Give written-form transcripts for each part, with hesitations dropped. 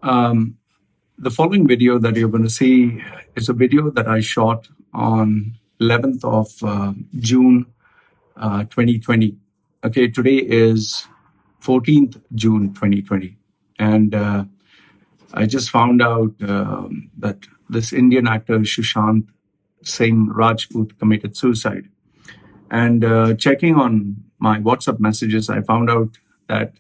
Um, the following video that you're going to see is a video that I shot on 11th of June 2020. Okay, today is 14th June 2020. And I just found out that this Indian actor Sushant Singh Rajput committed suicide. And checking on my WhatsApp messages, I found out that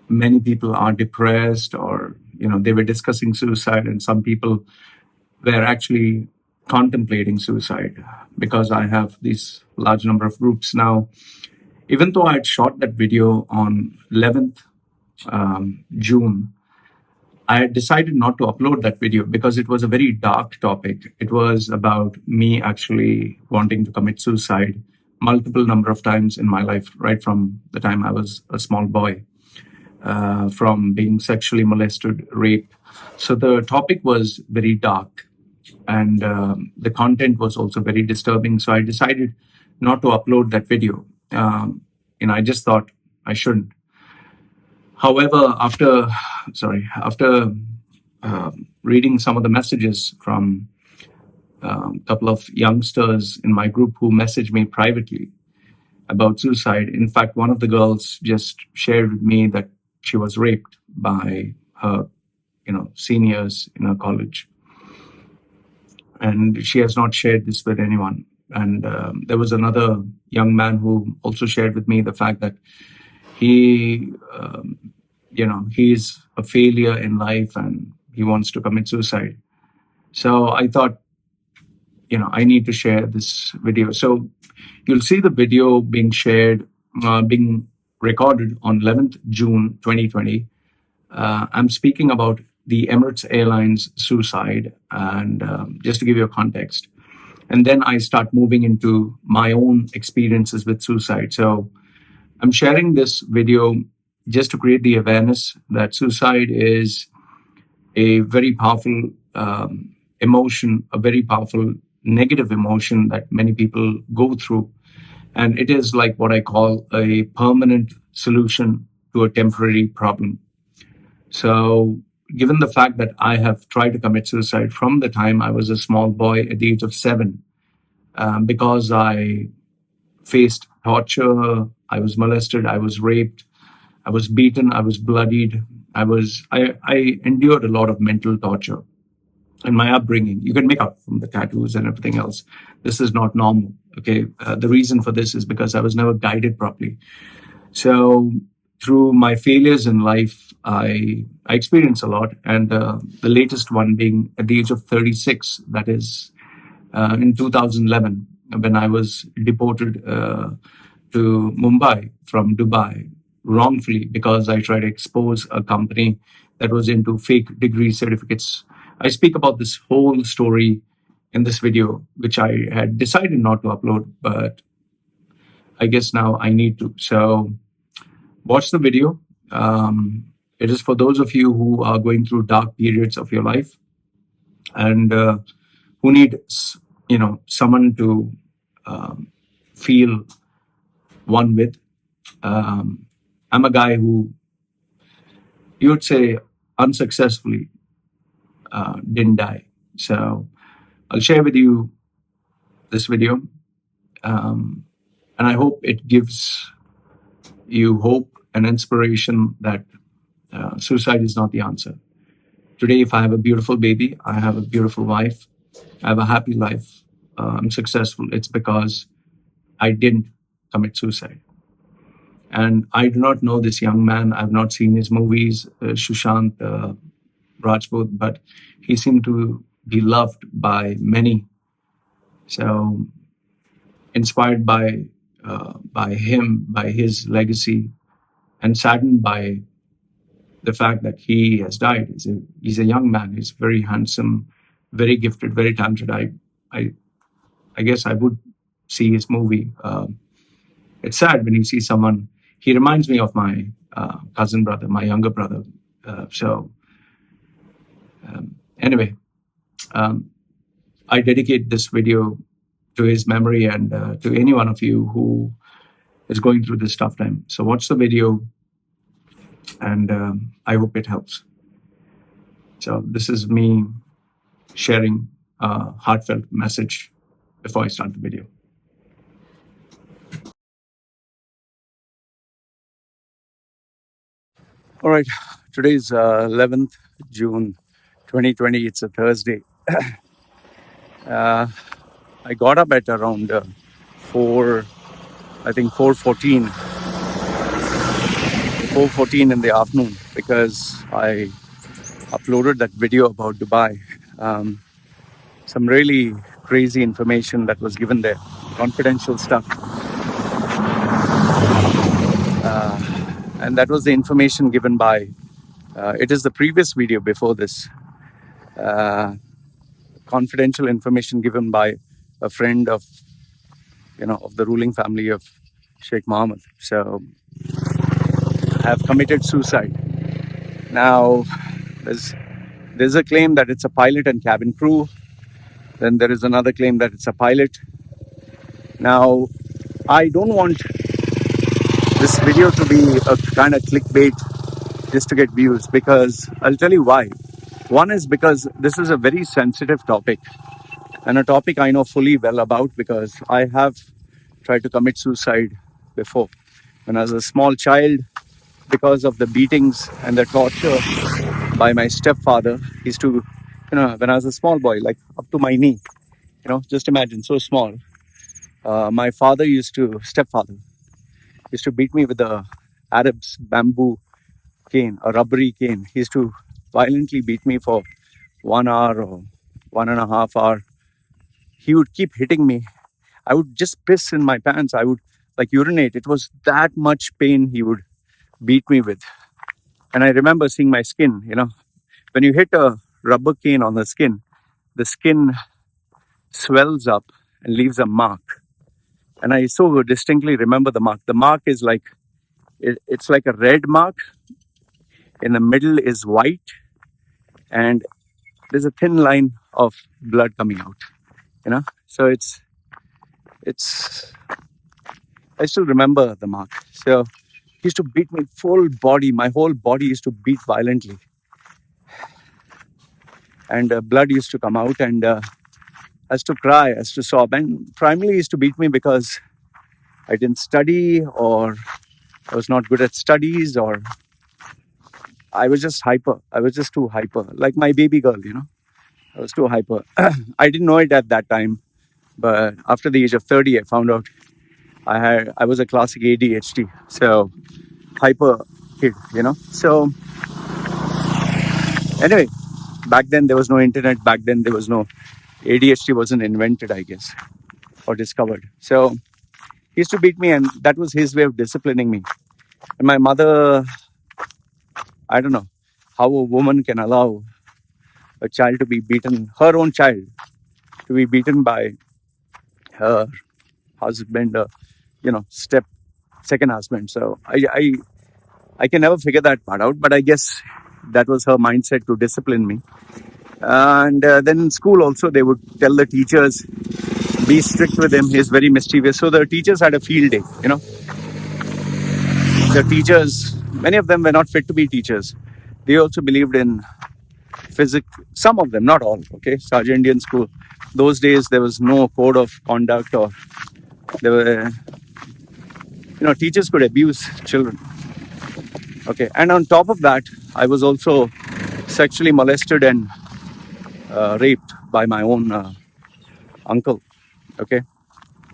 many people are depressed, or they were discussing suicide, and some people were actually contemplating suicide, because I have this large number of groups now. Even though I had shot that video on 11th June, I had decided not to upload that video because it was a very dark topic. It was about me actually wanting to commit suicide multiple number of times in my life, right from the time I was a small boy, from being sexually molested, raped. So the topic was very dark, and the content was also very disturbing. So I decided not to upload that video. I just thought I shouldn't. However, after reading some of the messages from a couple of youngsters in my group who messaged me privately about suicide. In fact, one of the girls just shared with me that she was raped by her, seniors in her college, and she has not shared this with anyone. And there was another young man who also shared with me the fact that he, he's a failure in life and he wants to commit suicide. So I thought, I need to share this video. So you'll see the video being shared, being recorded on 11th June 2020. I'm speaking about the Emirates Airlines suicide, and just to give you a context. And then I start moving into my own experiences with suicide. So I'm sharing this video just to create the awareness that suicide is a very powerful emotion, a very powerful negative emotion that many people go through. And it is like what I call a permanent solution to a temporary problem. So given the fact that I have tried to commit suicide from the time I was a small boy at the age of 7, because I faced torture, I was molested, I was raped, I was beaten, I was bloodied, I endured a lot of mental torture. And my upbringing, you can make up from the tattoos and everything else. This is not normal. Okay, the reason for this is because I was never guided properly. So through my failures in life, I experienced a lot, and the latest one being at the age of 36. That is in 2011, when I was deported to Mumbai from Dubai wrongfully because I tried to expose a company that was into fake degree certificates. I speak about this whole story in this video, which I had decided not to upload, but I guess now I need to. So watch the video. It is for those of you who are going through dark periods of your life and who need, someone to feel one with. I'm a guy who, you would say, unsuccessfully didn't die. So I'll share with you this video, and I hope it gives you hope and inspiration that suicide is not the answer. Today, if I have a beautiful baby, I have a beautiful wife, I have a happy life, I'm successful, it's because I didn't commit suicide. And I do not know this young man. I've not seen his movies, Sushant Rajput, but he seemed to be loved by many. So inspired by him, by his legacy, and saddened by the fact that he has died. He's a young man. He's very handsome, very gifted, very talented. I guess I would see his movie. It's sad when you see someone. He reminds me of my cousin brother, my younger brother. Anyway, I dedicate this video to his memory and to any one of you who is going through this tough time. So watch the video. and I hope it helps. So this is me sharing a heartfelt message before I start the video. All right, today is 11th June 2020. It's a Thursday. I got up at around 4, I think 4:14 in the afternoon because I uploaded that video about Dubai. Some really crazy information that was given there, confidential stuff. And that was the information given by, it is the previous video before this, confidential information given by a friend of, of the ruling family of Sheikh Mohammed. So I have committed suicide. Now, there's a claim that it's a pilot and cabin crew. Then there is another claim that it's a pilot. Now, I don't want this video to be a kind of clickbait just to get views, because I'll tell you why. One is because this is a very sensitive topic, and a topic I know fully well about because I have tried to commit suicide before. When I was a small child, because of the beatings and the torture by my stepfather, he used to, when I was a small boy, like up to my knee, just imagine, so small. My stepfather used to beat me with a Arab's bamboo cane, a rubbery cane. He used to violently beat me for 1 hour or 1.5 hours. He would keep hitting me. I would just piss in my pants. I would like urinate. It was that much pain he would beat me with. And I remember seeing my skin, when you hit a rubber cane on the skin swells up and leaves a mark. And I so distinctly remember the mark. The mark is like, it's like a red mark. In the middle is white. And there's a thin line of blood coming out, So it's, I still remember the mark. So he used to beat me full body. My whole body used to beat violently. And blood used to come out, and I used to cry, I used to sob. And primarily he used to beat me because I didn't study, or I was not good at studies, or I was just hyper. I was just too hyper. Like my baby girl, I was too hyper. I didn't know it at that time. But after the age of 30, I found out I was a classic ADHD. So hyper kid, So anyway, back then there was no internet. Back then there was no ADHD wasn't invented, I guess, or discovered. So he used to beat me, and that was his way of disciplining me. And my mother, I don't know how a woman can allow a child to be beaten, her own child, to be beaten by her husband, second husband. So I can never figure that part out, but I guess that was her mindset to discipline me. And then in school also, they would tell the teachers, be strict with him, he's very mischievous. So the teachers had a field day, The teachers, many of them were not fit to be teachers. They also believed in physics, some of them, not all, okay? South Indian school. Those days, there was no code of conduct, or there were, teachers could abuse children. Okay, and on top of that, I was also sexually molested and raped by my own uncle. Okay,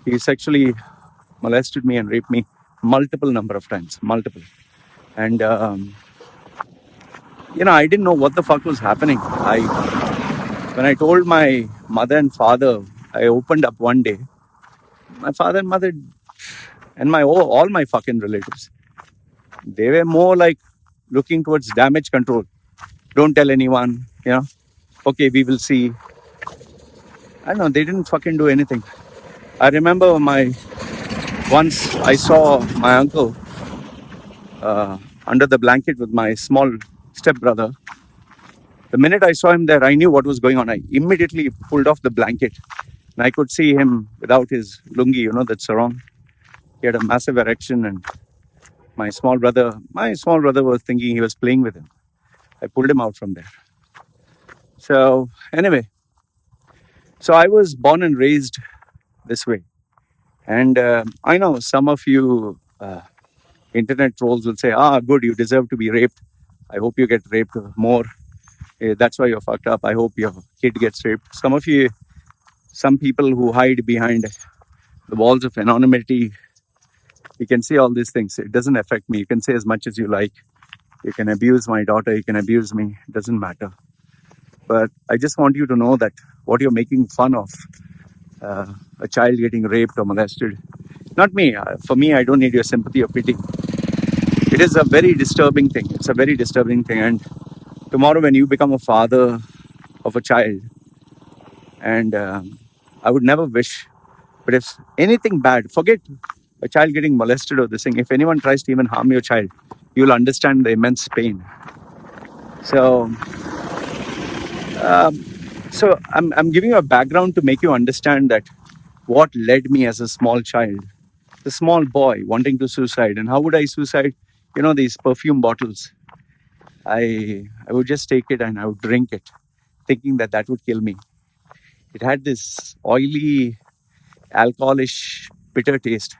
he sexually molested me and raped me multiple number of times, multiple. And I didn't know what the fuck was happening. When I told my mother and father, I opened up one day. My father and mother and all my fucking relatives, they were more like looking towards damage control. Don't tell anyone, Okay, we will see. I don't know, they didn't fucking do anything. I remember once I saw my uncle under the blanket with my small stepbrother. The minute I saw him there, I knew what was going on. I immediately pulled off the blanket, and I could see him without his lungi, that sarong. He had a massive erection, and My small brother was thinking he was playing with him. I pulled him out from there. So anyway, so I was born and raised this way. And I know some of you internet trolls will say, good, you deserve to be raped. I hope you get raped more. That's why you're fucked up. I hope your kid gets raped. Some people who hide behind the walls of anonymity, you can say all these things. It doesn't affect me. You can say as much as you like. You can abuse my daughter. You can abuse me. It doesn't matter. But I just want you to know that what you're making fun of, a child getting raped or molested, not me. For me, I don't need your sympathy or pity. It is a very disturbing thing. It's a very disturbing thing. And tomorrow, when you become a father of a child, and I would never wish, but if anything bad, forget a child getting molested or this thing. If anyone tries to even harm your child, you'll understand the immense pain. So, I'm giving you a background to make you understand that what led me as a small child, the small boy wanting to suicide. And how would I suicide? These perfume bottles. I would just take it and I would drink it, thinking that that would kill me. It had this oily, alcoholish, bitter taste.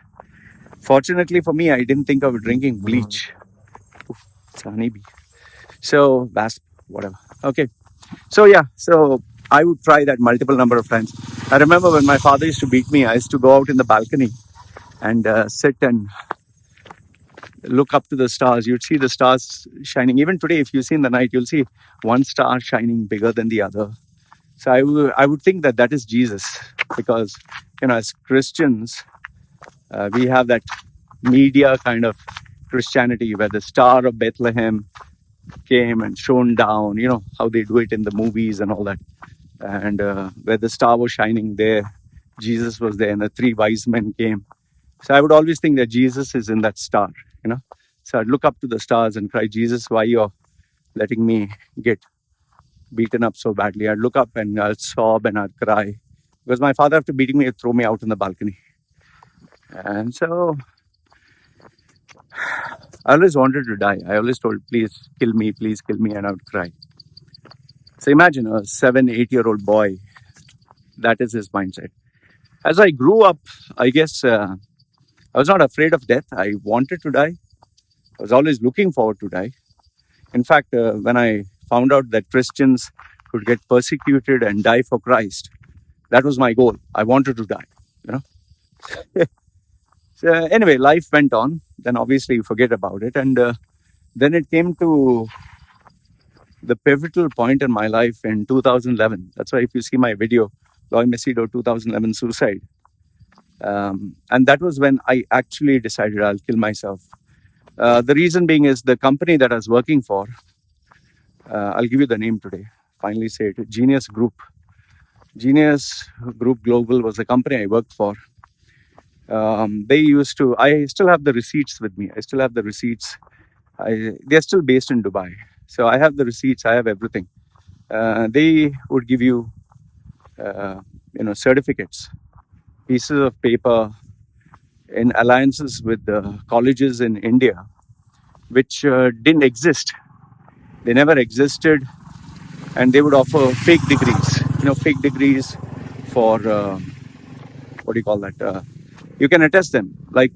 Fortunately for me, I didn't think of drinking bleach. Oof, it's a honeybee. So, wasp, whatever. Okay. So I would try that multiple number of times. I remember when my father used to beat me, I used to go out in the balcony and sit and look up to the stars. You'd see the stars shining. Even today, if you see in the night, you'll see one star shining bigger than the other. So I would think that that is Jesus, because as Christians, we have that media kind of Christianity where the Star of Bethlehem came and shone down. How they do it in the movies and all that. And where the star was shining there, Jesus was there, and the three wise men came. So I would always think that Jesus is in that star. So I'd look up to the stars and cry, Jesus, why you're letting me get beaten up so badly? I'd look up and I'd sob and I'd cry, because my father, after beating me, would throw me out in the balcony. And so I always wanted to die. I always told, please kill me, and I would cry. So imagine a 7-8-year-old boy, that is his mindset. As I grew up, I guess I was not afraid of death. I wanted to die. I was always looking forward to die. In fact, when I found out that Christians could get persecuted and die for Christ, that was my goal. I wanted to die. So anyway, life went on. Then obviously you forget about it. And then it came to the pivotal point in my life in 2011. That's why if you see my video, Loy Machedo 2011 suicide. And that was when I actually decided I'll kill myself. The reason being is the company that I was working for, I'll give you the name today, finally say it, Genius Group. Genius Group Global was the company I worked for. I still have the receipts with me. I still have the receipts. They're still based in Dubai. So I have the receipts, I have everything. They would give you, certificates, pieces of paper in alliances with the colleges in India, which didn't exist. They never existed. And they would offer fake degrees, fake degrees for, what do you call that? You can attest them. Like,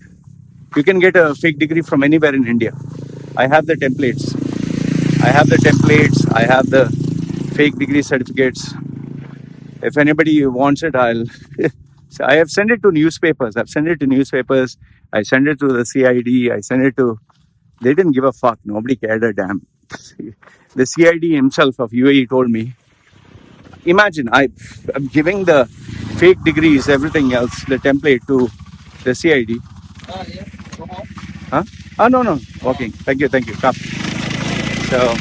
you can get a fake degree from anywhere in India. I have the templates. I have the fake degree certificates. If anybody wants it, so I have sent it to newspapers. I send it to the CID. They didn't give a fuck. Nobody cared a damn. The CID himself of UAE told me, imagine, I'm giving the fake degrees, everything else, the template to the CID. Yeah. Huh? No. Walking. Thank you. Come. So,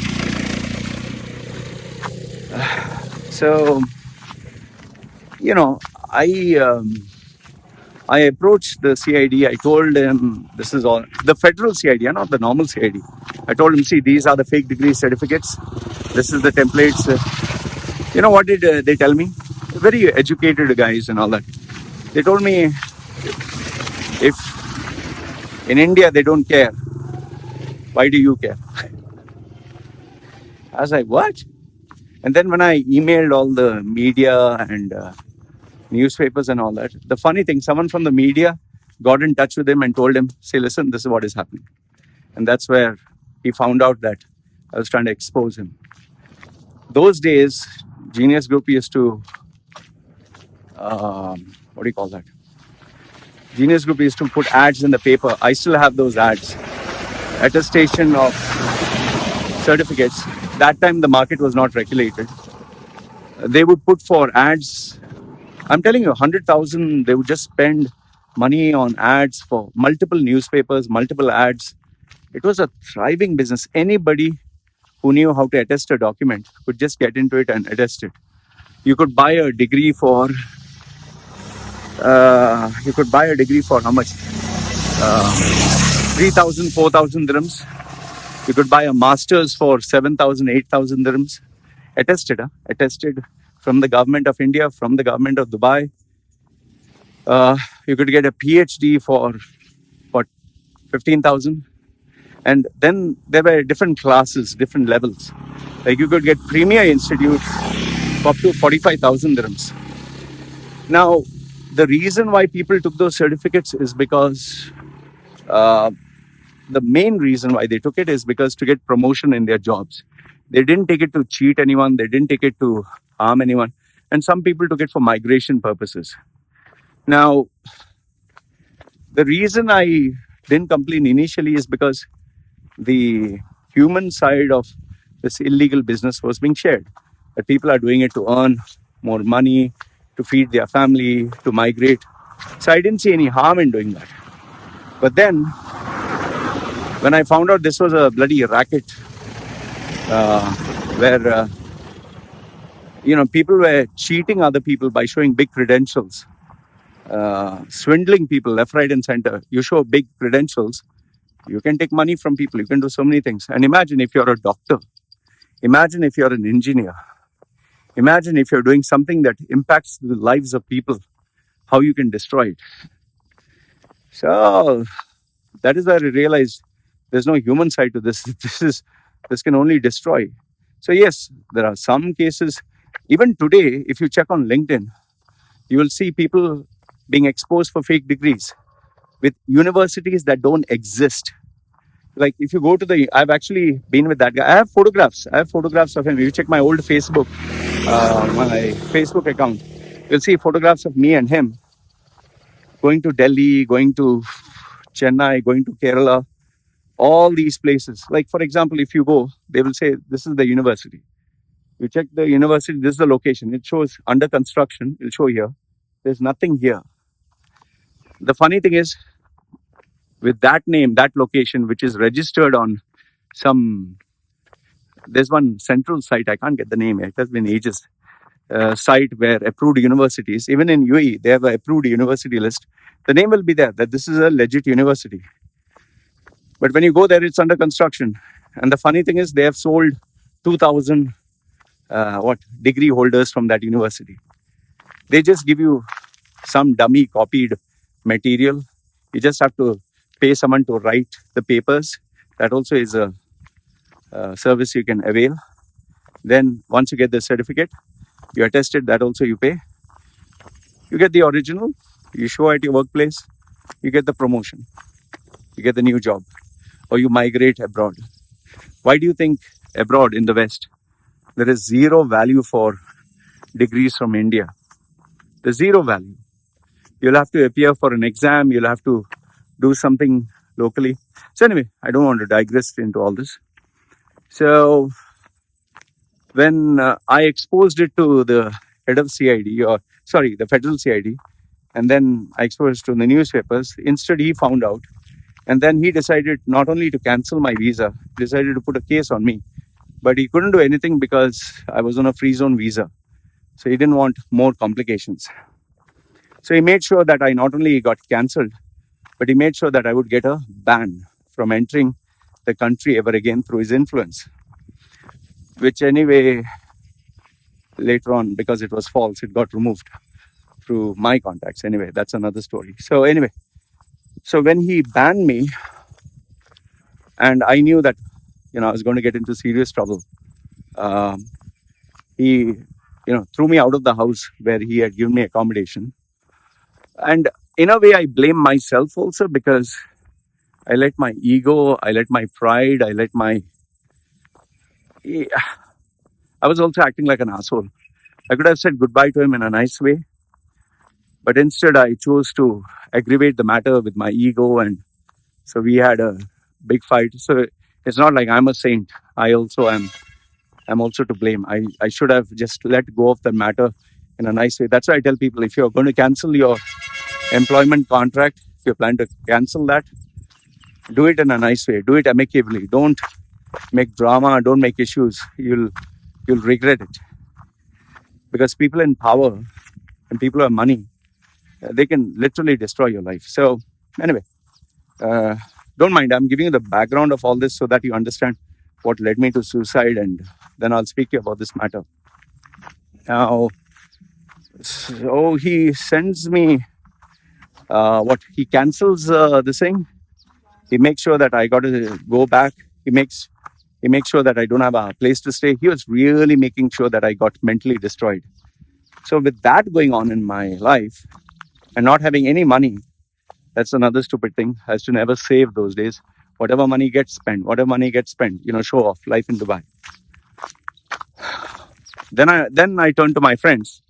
I approached the CID. I told him, this is all the federal CID, not the normal CID. I told him, see, these are the fake degree certificates. This is the templates. What did they tell me? Very educated guys and all that. They told me, if in India they don't care, Why do you care? I was like, what? And then when I emailed all the media and newspapers and all that, the funny thing, someone from the media got in touch with him and told him, say, listen, this is what is happening. And that's where he found out that I was trying to expose him. Those days, Genius Group used to, what do you call that? Genius Group used to put ads in the paper. I still have those ads. Attestation of certificates. That time the market was not regulated. They would put for ads. I'm telling you, 100,000. They would just spend money on ads for multiple newspapers, multiple ads. It was a thriving business. Anybody who knew how to attest a document could just get into it and attest it. You could buy a degree for. You could buy a degree for how much? 3,000, 4,000 dirhams. You could buy a master's for 7,000, 8,000 dirhams. Attested, attested from the government of India, from the government of Dubai. You could get a PhD for what, 15,000. And then there were different classes, different levels. Like you could get Premier Institute for up to 45,000 dirhams. Now, the reason why people took those certificates is because the main reason why they took it is because to get promotion in their jobs. They didn't take it to cheat anyone. They didn't take it to harm anyone. And some people took it for migration purposes. Now, the reason I didn't complain initially is because the human side of this illegal business was being shared. That people are doing it to earn more money, to feed their family, to migrate. So I didn't see any harm in doing that. But then, when I found out this was a bloody racket, where people were cheating other people by showing big credentials, swindling people left, right, and center. You show big credentials, you can take money from people. You can do so many things. And imagine if you're a doctor. Imagine if you're an engineer. Imagine if you're doing something that impacts the lives of people, how you can destroy it. So that is where I realized there's no human side to this. This can only destroy. So yes, there are some cases. Even today, if you check on LinkedIn, you will see people being exposed for fake degrees with universities that don't exist. Like if you go to I've actually been with that guy. I have photographs of him. If you check my old Facebook, my Facebook account, you'll see photographs of me and him going to Delhi, going to Chennai, going to Kerala, all these places. Like for example, if you go, they will say, this is the university. You check the university, this is the location. It shows under construction, it'll show here. There's nothing here. The funny thing is, with that name, that location, which is registered on there's one central site, I can't get the name, it has been ages, site where approved universities, even in UAE, they have an approved university list. The name will be there, that this is a legit university. But when you go there, it's under construction. And the funny thing is, they have sold 2,000 degree holders from that university. They just give you some dummy copied material. You just have to pay someone to write the papers. That also is a service you can avail. Then once you get the certificate, you attest it, that also you pay. You get the original, you show at your workplace, you get the promotion, you get the new job, or you migrate abroad. Why do you think abroad in the West, there is zero value for degrees from India? There's zero value. You'll have to appear for an exam, you'll have to do something locally. So anyway, I don't want to digress into all this. So when I exposed it to the head of CID, the federal CID, and then I exposed it to the newspapers, instead he found out. And then he decided not only to cancel my visa, decided to put a case on me. But he couldn't do anything because I was on a free zone visa. So he didn't want more complications. So he made sure that I not only got cancelled, but he made sure that I would get a ban from entering the country ever again through his influence. Which anyway, later on, because it was false, it got removed through my contacts. Anyway, that's another story. So anyway, so when he banned me, and I knew that I was going to get into serious trouble. Um, he threw me out of the house where he had given me accommodation, and in a way I blame myself also, because I let my ego, I let my pride, I was also acting like an asshole. I could have said goodbye to him in a nice way, but instead I chose to aggravate the matter with my ego, and so we had a big fight. So it's not like I'm a saint. I'm also to blame. I should have just let go of the matter in a nice way. That's why I tell people, if you're going to cancel your employment contract, if you plan to cancel that, do it in a nice way. Do it amicably. Don't make drama. Don't make issues. You'll regret it, because people in power and people who have money, they can literally destroy your life. So anyway, uh, don't mind. I'm giving you the background of all this so that you understand what led me to suicide, and then I'll speak to you about this matter. Now, so he sends me he cancels this thing. He makes sure that I got to go back. He makes sure that I don't have a place to stay. He was really making sure that I got mentally destroyed. So with that going on in my life and not having any money, that's another stupid thing. I used to never save those days. Whatever money gets spent, show off life in Dubai. Then I turn to my friends.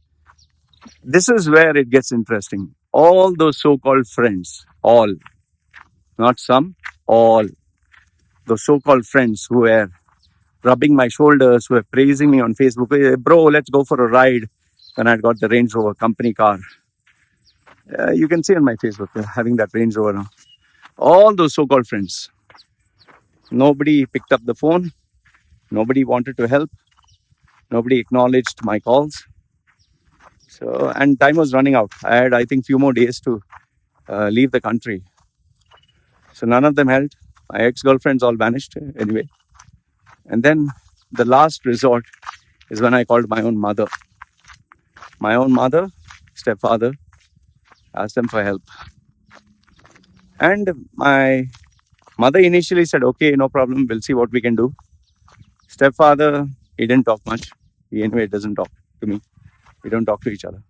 This is where it gets interesting. All those so-called friends, all, not some, all, those so-called friends who were rubbing my shoulders, who were praising me on Facebook, hey, bro, let's go for a ride. When I'd got the Range Rover company car. You can see on my Facebook, having that Range Rover now. All those so-called friends. Nobody picked up the phone. Nobody wanted to help. Nobody acknowledged my calls. So, and time was running out. I had, I think, few more days to leave the country. So none of them helped. My ex-girlfriends all vanished anyway. And then the last resort is when I called my own mother. My own mother, stepfather, asked them for help. And my mother initially said, okay, no problem, we'll see what we can do. Stepfather, he didn't talk much. He anyway doesn't talk to me. We don't talk to each other.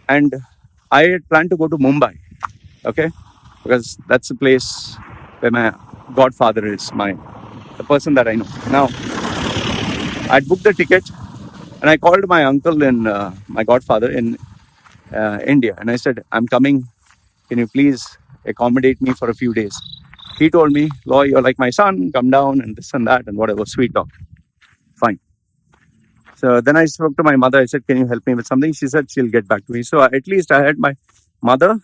And I had planned to go to Mumbai, okay? Because that's the place where my godfather is, the person that I know. Now, I'd booked the ticket and I called my uncle and my godfather in India. And I said, I'm coming. Can you please accommodate me for a few days? He told me, Loy, you're like my son, come down and this and that and whatever, sweet talk. Fine. So then I spoke to my mother. I said, can you help me with something? She said she'll get back to me. So at least I had my mother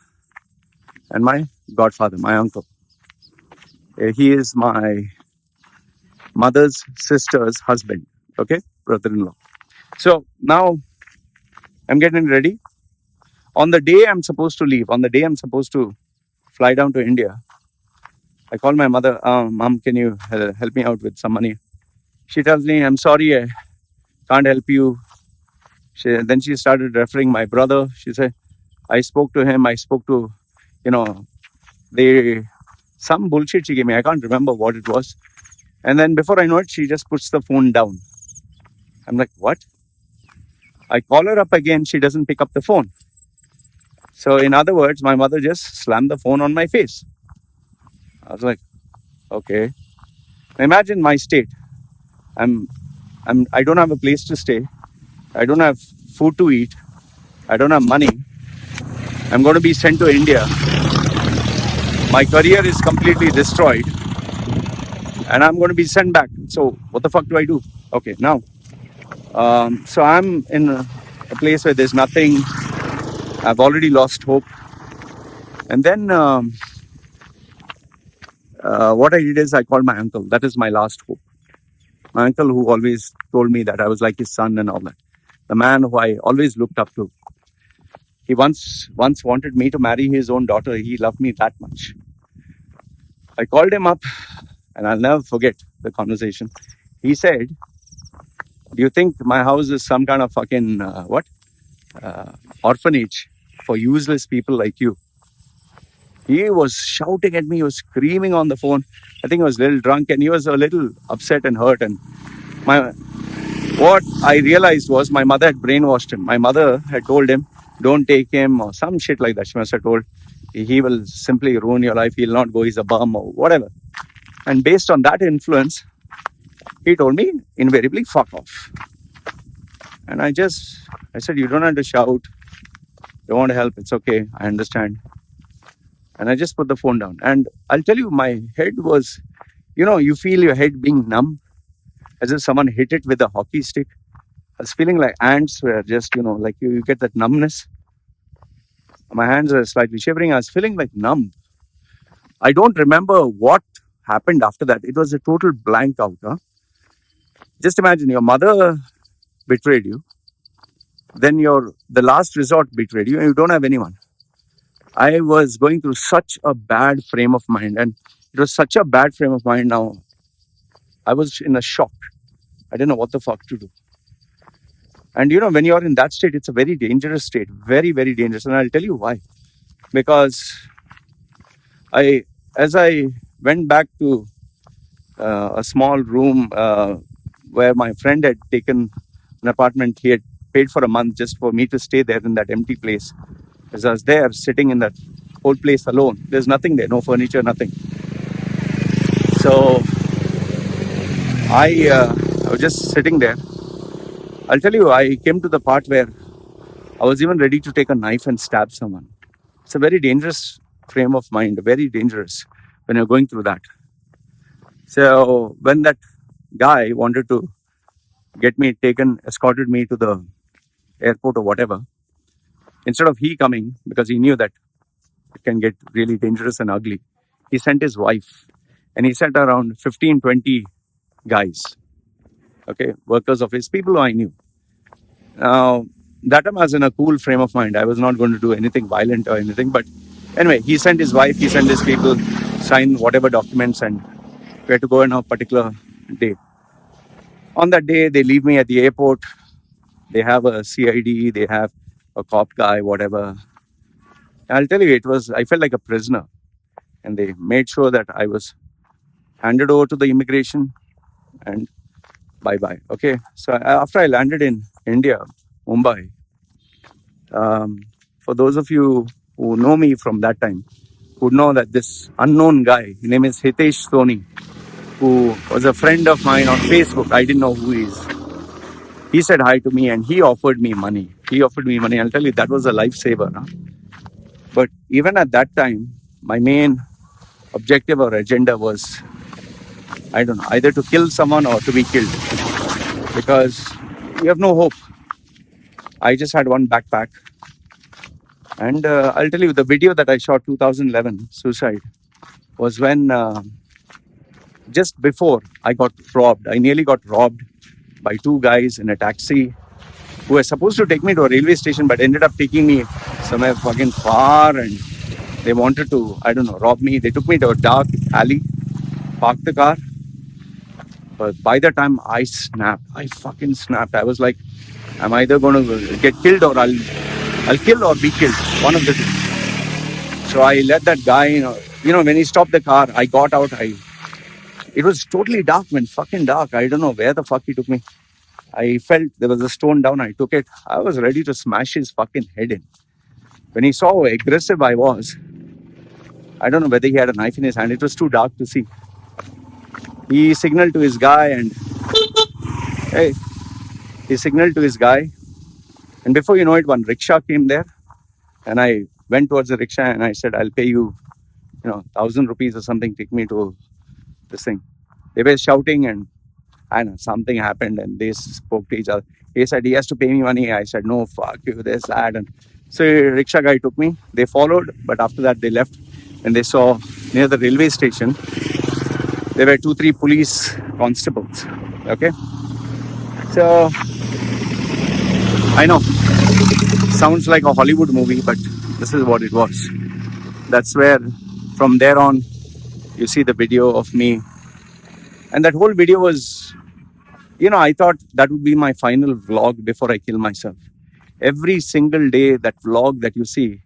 and my godfather, my uncle. He is my mother's sister's husband, okay, brother-in-law. So now I'm getting ready. On the day I'm supposed to leave, on the day I'm supposed to fly down to India, I call my mother, Mom, can you help me out with some money? She tells me, I'm sorry, I can't help you. Then she started referring my brother. She said, I spoke to him. I spoke to, some bullshit she gave me. I can't remember what it was. And then before I know it, she just puts the phone down. I'm like, what? I call her up again. She doesn't pick up the phone. So in other words, my mother just slammed the phone on my face. I was like, okay. Imagine my state. I don't have a place to stay. I don't have food to eat. I don't have money. I'm going to be sent to India. My career is completely destroyed. And I'm going to be sent back. So what the fuck do I do? Okay, now. So I'm in a place where there's nothing. I've already lost hope. And then what I did is I called my uncle. That is my last hope. My uncle, who always told me that I was like his son and all that. The man who I always looked up to. He once wanted me to marry his own daughter. He loved me that much. I called him up, and I'll never forget the conversation. He said, do you think my house is some kind of fucking, orphanage for useless people like you? He was shouting at me. He was screaming on the phone. I think he was a little drunk and he was a little upset and hurt. And my what I realized was my mother had brainwashed him. My mother had told him, "Don't take him," or some shit like that. She must have told, "He will simply ruin your life. He'll not go. He's a bum," or whatever. And based on that influence, he told me invariably, "Fuck off." And I said, "You don't have to shout. You want to help? It's okay. I understand." And I just put the phone down. And I'll tell you, my head was, you feel your head being numb as if someone hit it with a hockey stick. I was feeling like ants were just, like you get that numbness. My hands were slightly shivering. I was feeling like numb. I don't remember what happened after that. It was a total blank out. Huh? Just imagine your mother betrayed you. Then the last resort betrayed you and you don't have anyone. I was going through such a bad frame of mind, and it was such a bad frame of mind now. I was in a shock. I didn't know what the fuck to do. And when you're in that state, it's a very dangerous state. Very, very dangerous. And I'll tell you why. Because as I went back to a small room where my friend had taken an apartment, he had paid for a month just for me to stay there in that empty place. As I was there, sitting in that whole place alone, there's nothing there, no furniture, nothing. So I was just sitting there. I'll tell you, I came to the part where I was even ready to take a knife and stab someone. It's a very dangerous frame of mind, very dangerous when you're going through that. So when that guy wanted to get me escorted me to the airport or whatever, instead of he coming, because he knew that it can get really dangerous and ugly, he sent his wife and he sent around 15, 20 guys, okay, workers of his, people who I knew. Now, that time I was in a cool frame of mind. I was not going to do anything violent or anything. But anyway, he sent his wife, he sent his people, sign whatever documents, and we had to go on a particular day. On that day, they leave me at the airport. They have a CID, they have a cop guy, whatever. I'll tell you, I felt like a prisoner. And they made sure that I was handed over to the immigration and bye-bye. Okay. So after I landed in India, Mumbai, for those of you who know me from that time, would know that this unknown guy, his name is Hitesh Soni, who was a friend of mine on Facebook. I didn't know who he is. He said hi to me and he offered me money. I'll tell you, that was a lifesaver. Huh? But even at that time, my main objective or agenda was, I don't know, either to kill someone or to be killed. Because you have no hope. I just had one backpack. And I'll tell you, the video that I shot 2011, Suicide, was when just before I got robbed. I nearly got robbed by two guys in a taxi who were supposed to take me to a railway station but ended up taking me somewhere fucking far, and they wanted to, I don't know, rob me. They took me to a dark alley, parked the car. But by the time I fucking snapped. I was like, I'm either going to get killed or I'll kill or be killed. One of the two. So I let that guy, when he stopped the car, I got out. It was totally dark, man, fucking dark. I don't know where the fuck he took me. I felt there was a stone down. I took it. I was ready to smash his fucking head in. When he saw how aggressive I was, I don't know whether he had a knife in his hand. It was too dark to see. He signaled to his guy and before you know it, one rickshaw came there, and I went towards the rickshaw and I said, I'll pay you, 1,000 rupees or something. Take me to this thing. They were shouting and I know something happened and they spoke to each other. He said he has to pay me money. I said, no, fuck you, this, that. And so rickshaw guy took me. They followed, but after that they left. And they saw near the railway station, there were 2-3 police constables. Okay. So I know, sounds like a Hollywood movie, but this is what it was. That's where, from there on, you see the video of me. And that whole video was, I thought that would be my final vlog before I kill myself. Every single day, that vlog that you see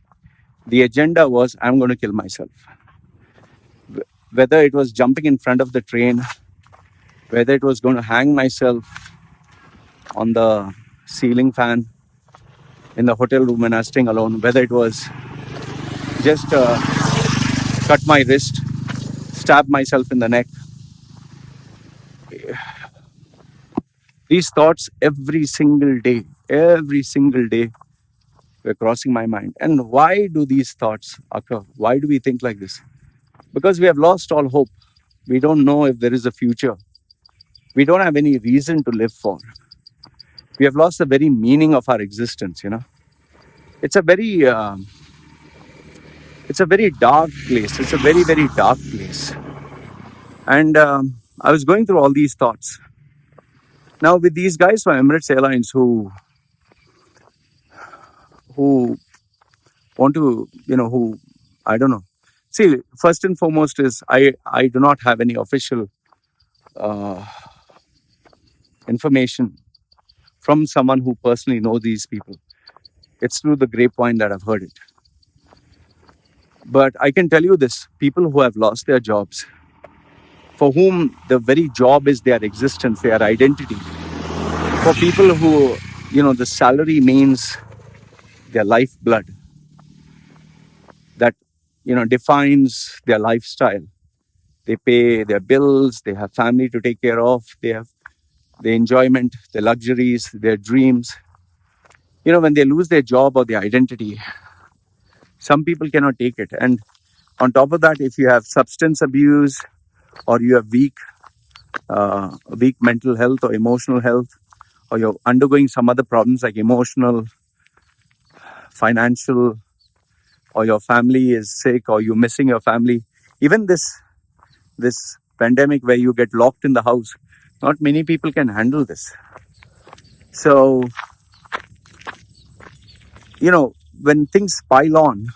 The agenda was, I'm going to kill myself. Whether it was jumping in front of the train, whether it was going to hang myself on the ceiling fan in the hotel room when I was staying alone, whether it was just cut my wrist, stab myself in the neck. These thoughts every single day were crossing my mind. And why do these thoughts occur? Why do we think like this? Because we have lost all hope. We don't know if there is a future. We don't have any reason to live for. We have lost the very meaning of our existence. It's a very dark place. It's a very, very dark place. And I was going through all these thoughts. Now, with these guys from Emirates Airlines who want to, who, I don't know. See, first and foremost is I do not have any official information from someone who personally knows these people. It's through the grapevine that I've heard it. But I can tell you this, people who have lost their jobs, for whom the very job is their existence, their identity, for people who, the salary means their lifeblood, that, defines their lifestyle. They pay their bills, they have family to take care of, they have the enjoyment, the luxuries, their dreams. When they lose their job or their identity, some people cannot take it. And on top of that, if you have substance abuse or you have weak mental health or emotional health, or you're undergoing some other problems like emotional, financial, or your family is sick or you're missing your family, even this pandemic where you get locked in the house, not many people can handle this. So, when things pile on,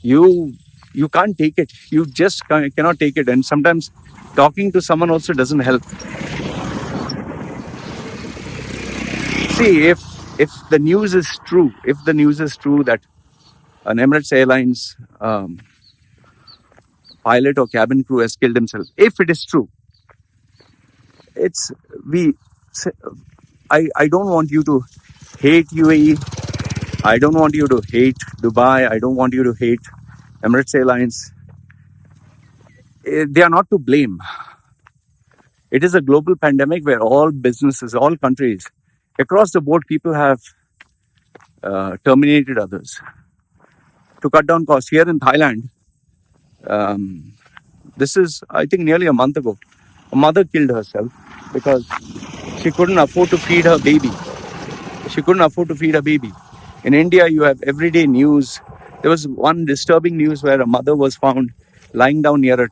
you can't take it. You just cannot take it. And sometimes talking to someone also doesn't help. See, if the news is true, that an Emirates Airlines pilot or cabin crew has killed himself, if it is true, I don't want you to hate UAE. I don't want you to hate Dubai. I don't want you to hate Emirates Airlines. They are not to blame. It is a global pandemic where all businesses, all countries, across the board, people have terminated others to cut down costs. Here in Thailand, this is, I think, nearly a month ago, a mother killed herself because she couldn't afford to feed her baby. In India, you have everyday news. There was one disturbing news where a mother was found lying down near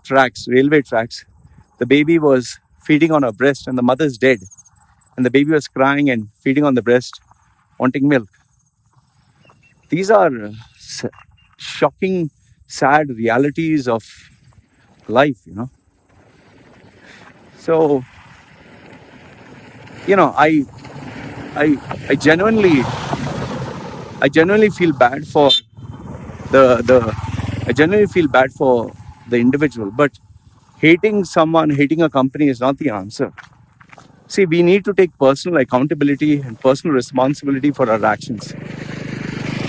railway tracks. The baby was feeding on her breast and the mother's dead. And the baby was crying and feeding on the breast, wanting milk. These are shocking, sad realities of life, So, I genuinely feel bad for I genuinely feel bad for the individual, but hating a company is not the answer. See, we need to take personal accountability and personal responsibility for our actions.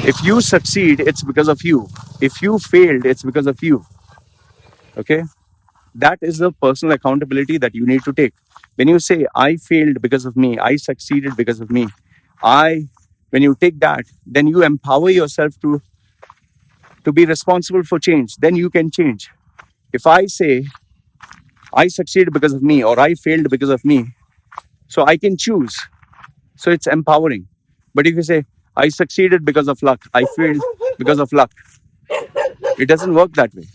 If you succeed, it's because of you. If you failed, it's because of you. Okay? That is the personal accountability that you need to take. When you say, I failed because of me, I succeeded because of me, when you take that, then you empower yourself to be responsible for change. Then you can change. If I say, I succeeded because of me or I failed because of me, so I can choose. So it's empowering. But if you say, I succeeded because of luck, I failed because of luck, it doesn't work that way.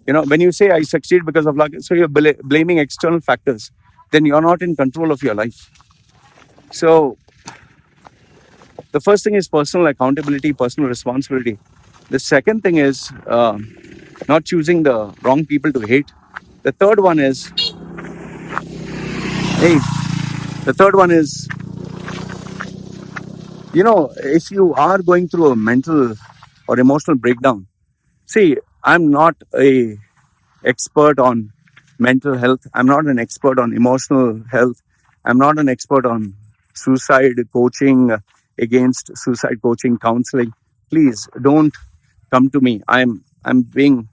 When you say I succeed because of luck, so you're blaming external factors, then you're not in control of your life. So the first thing is personal accountability, personal responsibility. The second thing is not choosing the wrong people to hate. The third one is, if you are going through a mental or emotional breakdown. See, I'm not a expert on mental health. I'm not an expert on emotional health. I'm not an expert on suicide coaching, against suicide coaching counseling. Please don't come to me. I'm being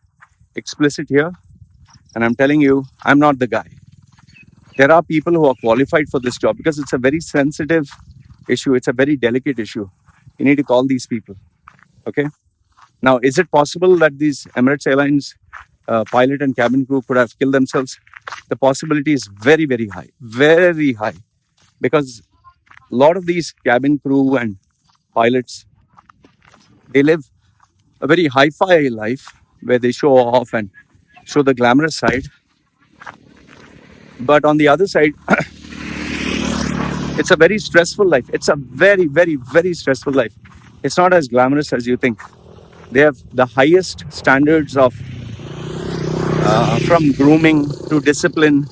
explicit here, and I'm telling you, I'm not the guy. There are people who are qualified for this job because it's a very sensitive issue. It's a very delicate issue. You need to call these people. Okay. Now, is it possible that these Emirates Airlines pilot and cabin crew could have killed themselves? The possibility is very, very high, because a lot of these cabin crew and pilots, they live a very hi-fi life where they show off and show the glamorous side. But on the other side, it's a very stressful life. It's a very, very, very stressful life. It's not as glamorous as you think. They have the highest standards of from grooming to discipline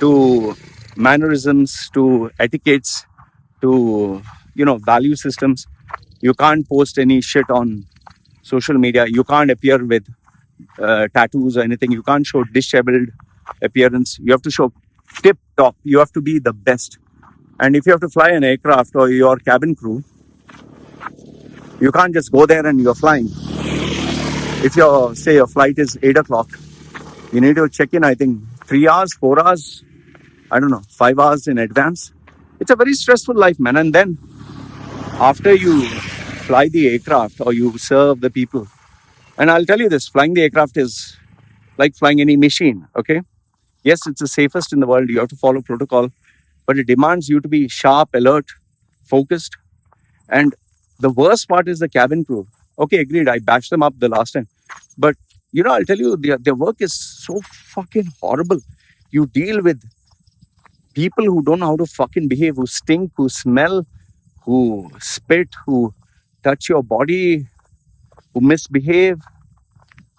to mannerisms to etiquettes to value systems. You can't post any shit on social media. You can't appear with tattoos or anything. You can't show disheveled appearance. You have to show tip top. You have to be the best. And if you have to fly an aircraft or your cabin crew, you can't just go there and you're flying. If your flight is 8 o'clock, you need to check in, I think, 3 hours, 4 hours, I don't know, 5 hours in advance. It's a very stressful life, man. And then after you fly the aircraft or you serve the people, and I'll tell you this, flying the aircraft is like flying any machine, okay? Yes, it's the safest in the world. You have to follow protocol, but it demands you to be sharp, alert, focused. And the worst part is the cabin crew. Okay, agreed. I bashed them up the last time. But, I'll tell you, their work is so fucking horrible. You deal with people who don't know how to fucking behave, who stink, who smell, who spit, who touch your body, who misbehave,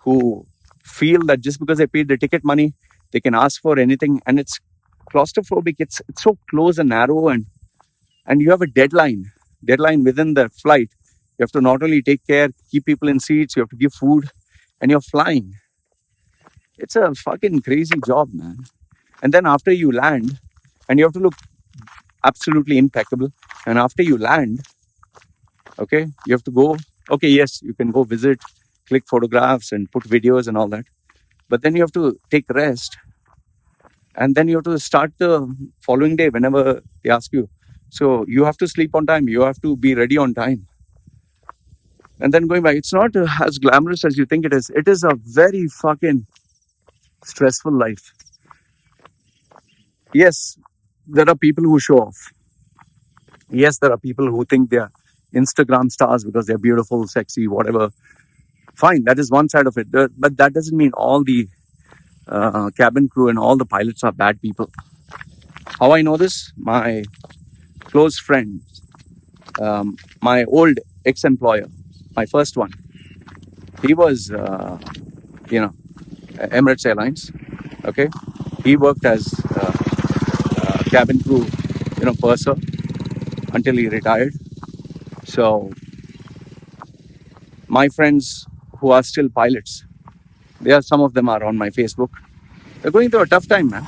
who feel that just because they paid the ticket money, they can ask for anything. And it's claustrophobic. It's so close and narrow, and you have a deadline within the flight. You have to not only take care, keep people in seats, you have to give food, and you're flying. It's a fucking crazy job, man. And then after you land, and you have to look absolutely impeccable. And after you land, okay, you have to go, okay, yes, you can go visit, click photographs and put videos and all that. But then you have to take rest. And then you have to start the following day whenever they ask you. So you have to sleep on time. You have to be ready on time. And then going back, it's not as glamorous as you think it is. It is a very fucking stressful life. Yes, there are people who show off. Yes, there are people who think they're Instagram stars because they're beautiful, sexy, whatever. Fine, that is one side of it. But that doesn't mean all the cabin crew and all the pilots are bad people. How I know this? My close friend, my old ex-employer, my first one, he was, Emirates Airlines. Okay, he worked as cabin crew, purser until he retired. So my friends who are still pilots, some of them are on my Facebook. They're going through a tough time, man.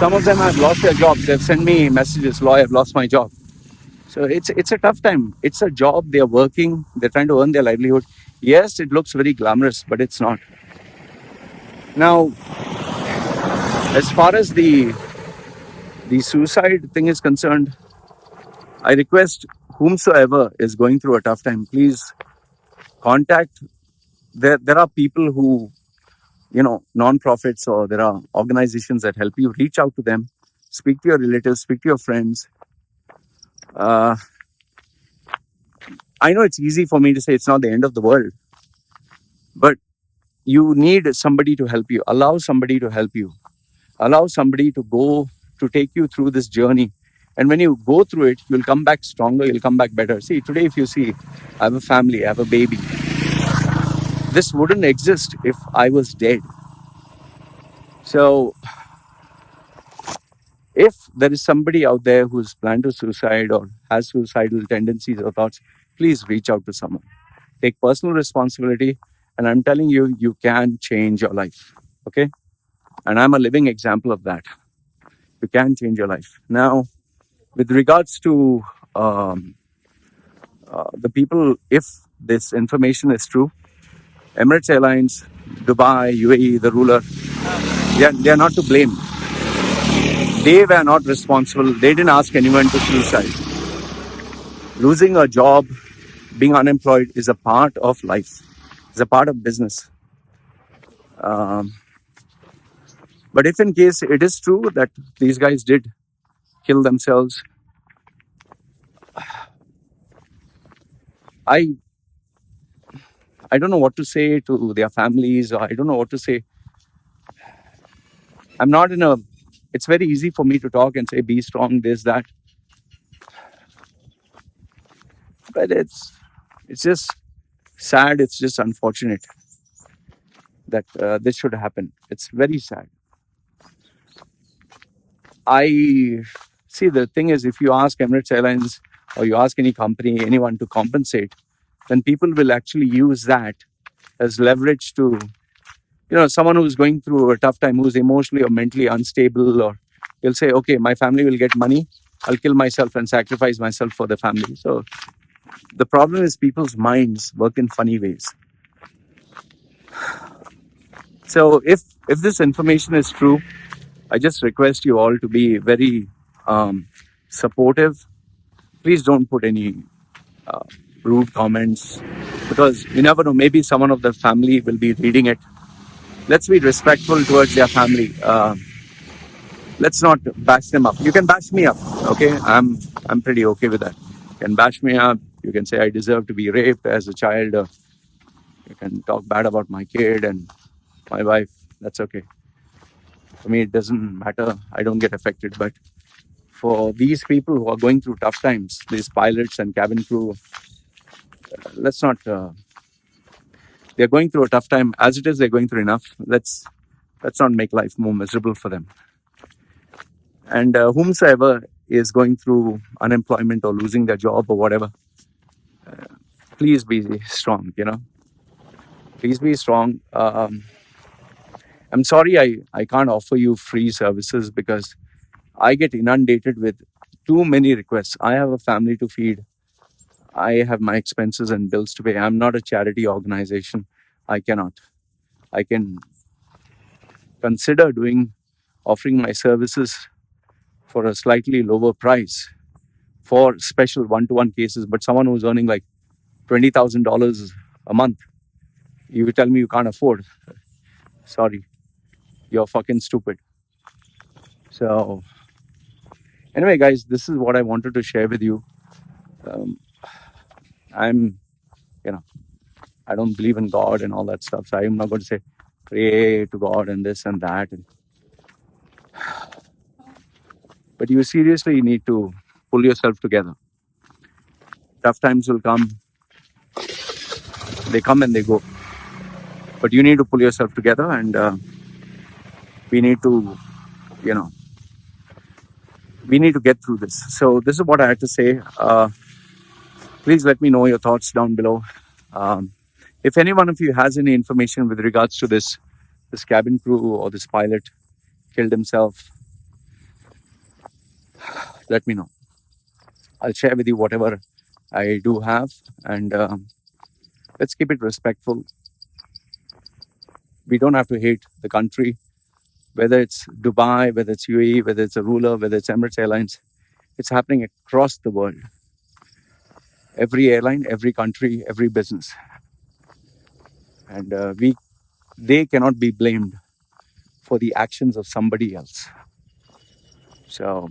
Some of them have lost their jobs. They've sent me messages, Loy, I've lost my job. So it's a tough time. It's a job. They're working. They're trying to earn their livelihood. Yes, it looks very glamorous, but it's not. Now, as far as the suicide thing is concerned, I request whomsoever is going through a tough time, please contact. There are people who, non-profits, or there are organizations that help you. Reach out to them. Speak to your relatives. Speak to your friends. I know it's easy for me to say it's not the end of the world, but you need somebody to help you. Allow somebody to help you. Allow somebody to take you through this journey. And when you go through it, you'll come back stronger. You'll come back better. See, today, if you see, I have a family, I have a baby. This wouldn't exist if I was dead. So, if there is somebody out there who's planned to suicide or has suicidal tendencies or thoughts, please reach out to someone. take personal responsibility, and I'm telling you, you can change your life. Okay, and I'm a living example of that. You can change your life. Now, with regards to the people, if this information is true, Emirates Airlines, Dubai, UAE, the ruler, they are not to blame. They were not responsible. They didn't ask anyone to suicide. Losing a job, being unemployed is a part of life. It's a part of business. Um, but if in case it is true that these guys did kill themselves, I I don't know what to say to their families, or I don't know what to say. I'm not in a. It's very easy for me to talk and say, "Be strong," this, that, but it's just sad. It's just unfortunate that this should happen. It's very sad. I see. The thing is, if you ask Emirates Airlines or you ask any company, anyone to compensate, then people will actually use that as leverage to, someone who's going through a tough time, who's emotionally or mentally unstable, or he'll say, okay, my family will get money, I'll kill myself and sacrifice myself for the family. So the problem is people's minds work in funny ways. So if this information is true, I just request you all to be very supportive. Please don't put any rude comments, because you never know, maybe someone of the family will be reading it. Let's be respectful towards their family. Let's not bash them up. You can bash me up, okay? I'm pretty okay with that. You can bash me up. You can say I deserve to be raped as a child. You can talk bad about my kid and my wife. That's okay. For me, it doesn't matter. I don't get affected. But for these people who are going through tough times, these pilots and cabin crew, let's not. They're going through a tough time as it is. They're going through enough. Let's not make life more miserable for them. And whomsoever is going through unemployment or losing their job or whatever, please be strong. Please be strong. I'm sorry I can't offer you free services, because I get inundated with too many requests. I have a family to feed. I have my expenses and bills to pay. I'm not a charity organization. I cannot. I can consider offering my services for a slightly lower price for special one-to-one cases. But someone who's earning like $20,000 a month, you tell me you can't afford. Sorry, you're fucking stupid. So anyway, guys, this is what I wanted to share with you. I'm, I don't believe in God and all that stuff. So I'm not going to say pray to God and this and that. But you seriously need to pull yourself together. Tough times will come. They come and they go. But you need to pull yourself together, and we need to, we need to get through this. So this is what I had to say. Please let me know your thoughts down below. If any one of you has any information with regards to this cabin crew or this pilot killed himself, let me know. I'll share with you whatever I do have, and let's keep it respectful. We don't have to hate the country, whether it's Dubai, whether it's UAE, whether it's a ruler, whether it's Emirates Airlines. It's happening across the world. Every airline, every country, every business. And they cannot be blamed for the actions of somebody else. So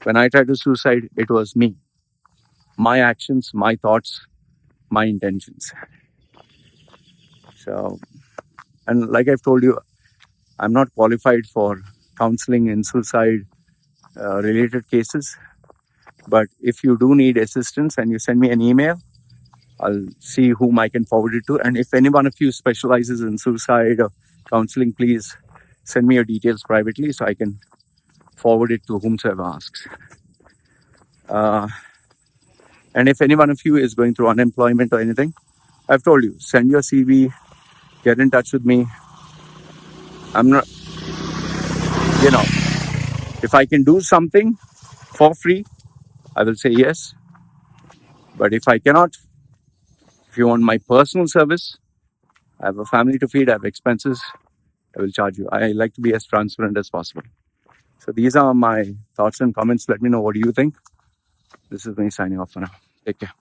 when I tried to suicide, it was me. My actions, my thoughts, my intentions. So, and like I've told you, I'm not qualified for counseling in suicide related cases. But if you do need assistance and you send me an email, I'll see whom I can forward it to. And if any one of you specializes in suicide or counseling, please send me your details privately so I can forward it to whomsoever asks. And if any one of you is going through unemployment or anything, I've told you, send your CV, get in touch with me. I'm not, you know, if I can do something for free, I will say yes. But if I cannot, if you want my personal service, I have a family to feed, I have expenses, I will charge you. I like to be as transparent as possible. So these are my thoughts and comments. Let me know what do you think. This is me signing off for now. Take care.